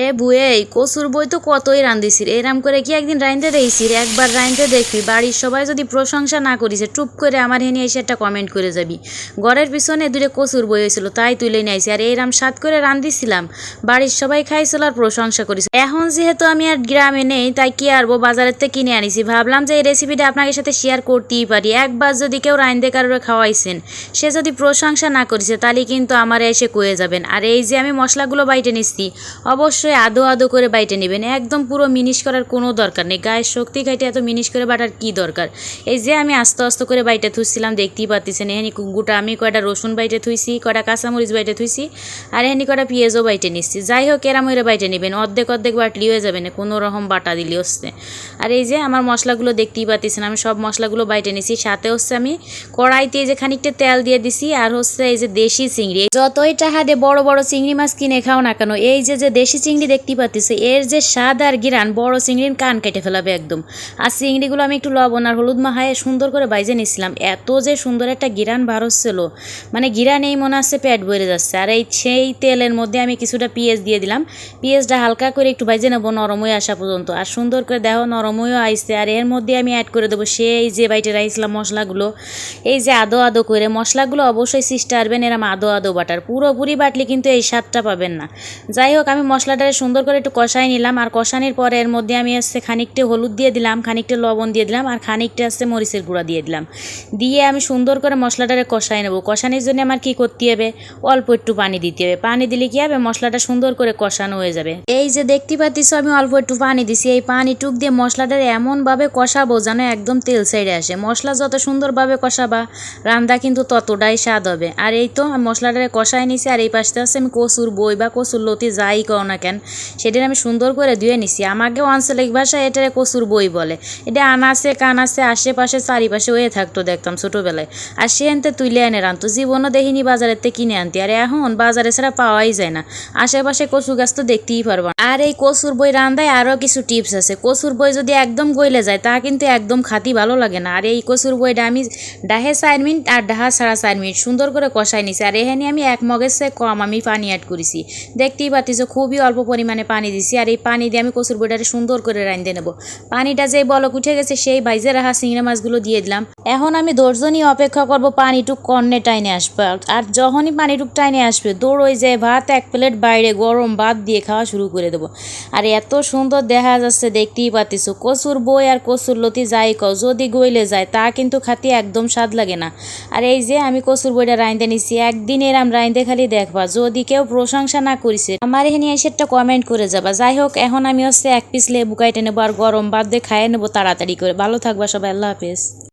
আরে বুয়ে কসুর বই তো কতই রান্ধিছি এরাম করে কি একদিন রাইন্দে দেইছি একবার রাইন্দে দেখবি বাড়ির সবাই যদি প্রশংসা না করিছে টুপ করে আমার হেনে এসে একটা কমেন্ট করে যাবি। ঘরের পিছনে দুটো কসুর বই হয়েছিল তাই তুলে নিয়ে আইছি আর এরাম স্বাদ করে রান্ধিছিলাম, বাড়ির সবাই খাইছিল আর প্রশংসা করেছে। এখন যেহেতু আমি আর গ্রামে নেই তাই কি আরবো বাজারের থেকে কিনে আনিছি, ভাবলাম যে এই রেসিপিটা আপনাদের সাথে শেয়ার করতেই পারি। একবার যদি কেউ রাইন্দে কারোর খাওয়াইছেন সে যদি প্রশংসা না করেছে তাহলে কিন্তু আমার এসে কয়ে যাবেন। আর এই যে আমি মশলাগুলো বাইটে নিচ্ছি অবশ্যই আদো আদো করে বাইটে নেবেন, একদম পুরো মিনিশ করার কোনো দরকার নেই। গায়ের শক্তি খাইতে এত মিনিশ করে বাটার কি দরকার। এই যে আমি আস্তে আস্তে করে বাইটে থুইছিলাম, দেখতেই পাচ্ছেন। এখানে গোটা আমি কয়টা রসুন বাইটে থুইছি, কয়টা কাঁচামরিচ বাইটে থুইছি আর এখানে কয়টা পেঁয়াজও বাইটে নিচ্ছি। যাই হোক এরাম হয়ে বাইটে নেবেন, অর্ধেক অর্ধেক বাটলি হয়ে যাবে না, কোনো রকম বাটা দিলে হচ্ছে। আর এই যে আমার মশলাগুলো দেখতেই পাচ্ছেন আমি সব মশলাগুলো বাইটে নিছি। সাথে হচ্ছে আমি কড়াইতে যে খানিকটা তেল দিয়ে দিছি আর হচ্ছে এই যে দেশি চিংড়ি, যতই টাকা দিয়ে বড় বড় চিংড়ি মাছ কিনে খাও না কেন এই যে দেশি চিংড়ি দেখতে পাচ্ছি এর যে স্বাদ আর গিরান বড় চিংড়ির কান কেটে ফেলাবে একদম। আর চিংড়িগুলো আমি একটু লবণ আর হলুদ মাখায় সুন্দর করে বাইজে নিছিলাম, এত যে সুন্দর একটা গিরান বার হচ্ছিল, মানে গিরান এই মনে হচ্ছে পেট ভরে যাচ্ছে। আর এই সেই তেলের মধ্যে আমি কিছুটা পেঁয়াজ দিয়ে দিলাম, পেঁয়াজটা হালকা করে একটু বাইজে নেবো নরম হয়ে আসা পর্যন্ত। আর সুন্দর করে দেখো নরম হয়েও আইসছে। আর এর মধ্যে আমি অ্যাড করে দেবো সেই যে বাইটে রাইছিলাম মশলাগুলো, এই যে আদো আদো করে মশলাগুলো অবশ্যই চেষ্টা করবেন এরম আদো আদো বাটার, পুরোপুরি বাটলে কিন্তু এই স্বাদটা পাবেন না। যাই হোক আমি মশলাটা সুন্দর করে একটু কষাই নিলাম আর কষানির পরে এর মধ্যে আমি হচ্ছে খানিকটা হলুদ দিয়ে দিলাম, খানিকটা লবণ দিয়ে দিলাম আর খানিকটা হচ্ছে মরিচের গুঁড়া দিয়ে দিলাম। দিয়ে আমি সুন্দর করে মশলাটারে কষাই নেবো। কষানির জন্য আমার কি করতে হবে, অল্প একটু পানি দিতে হবে। পানি দিলে কি হবে মশলাটা সুন্দর করে কষানো হয়ে যাবে। এই যে দেখতে পাচ্ছ আমি অল্প একটু পানি দিছি, এই পানি টুক দিয়ে মশলাটারে এমনভাবে কষাবো যেন একদম তেল সাইডে আসে। মশলা যত সুন্দরভাবে কষাবা রান্না কিন্তু ততটাই স্বাদ হবে। আর এই তো আমি মশলাটারে কষাই নিছি আর এই পাশে আছে আমি কচুর বই বা কচুর লতি যাই কও না কেন সেটা আমি সুন্দর করে ধুয়ে নিছি। আমাকে আঞ্চলিক ভাষায় এটারে কচুর বই বলে। এটা আনাচে কানাচে আশেপাশে চারিপাশে হয়ে থাকতো দেখতাম ছোটোবেলায়, আর সে আনতে তুলে এনে রানতো, জীবনও দেখিনি বাজারের থেকে কিনে আনতে। আর এখন বাজারে ছাড়া পাওয়াই যায় না, আশেপাশে কচু গাছ তো দেখতেই পারবো না। আর এই কচুর বই রান্দায় আরও কিছু টিপস আছে, কচুর বই যদি একদম গইলে যায় তা কিন্তু একদম খাতি ভালো লাগে না। আর এই কচুর বইটা আমি ডাহে 4 মিনিট আর ডাহা ছাড়া 4 মিনিট সুন্দর করে কষাই নিছি। আর এখানে আমি 1 মগের চেয়ে কম আমি পানি অ্যাড করেছি, দেখতেই পাচ্ছি খুবই অল্প পরিমাণে পানি দিছি। আর এই পানি দিয়ে আমি কচুর বইটারে সুন্দর করে রাঁধতে নেব। পানিটা যেই বলক উঠে গেছে সেই বাইজে রাখা চিংড়ি মাছগুলো দিয়ে দিলাম। এখন আমি দর্জনই অপেক্ষা করব পানিটুক কন্নে টাইনে আসবে। আর যখনই পানিটুক টাইনে আসবে দৌড়ই যায় ভাত 1 প্লেট বাইরে গরম ভাত দিয়ে খাওয়া শুরু করে দেবো। আর এত সুন্দর দেখা যাচ্ছে দেখতেই পাচ্ছ, কচুর বই আর কচুর লতি যাই কও যদি গইলে যায় তা কিন্তু খাতি একদম স্বাদ লাগে না। আর এই যে আমি কচুর বইটা রাঁধতে নিছি, একদিন এরাম রাঁধতে খালি দেখবা, যদি কেউ প্রশংসা না করিছে আমার এখানে এসে একটা কমেন্ট করে যাবা। যাই হোক এখন আমি হচ্ছে 1 পিস লেবু কাইটে নেবো আর গরম ভাত দিয়ে খাইয়ে নেবো তাড়াতাড়ি করে। ভালো থাকবা সবাই, আল্লাহ হাফেজ।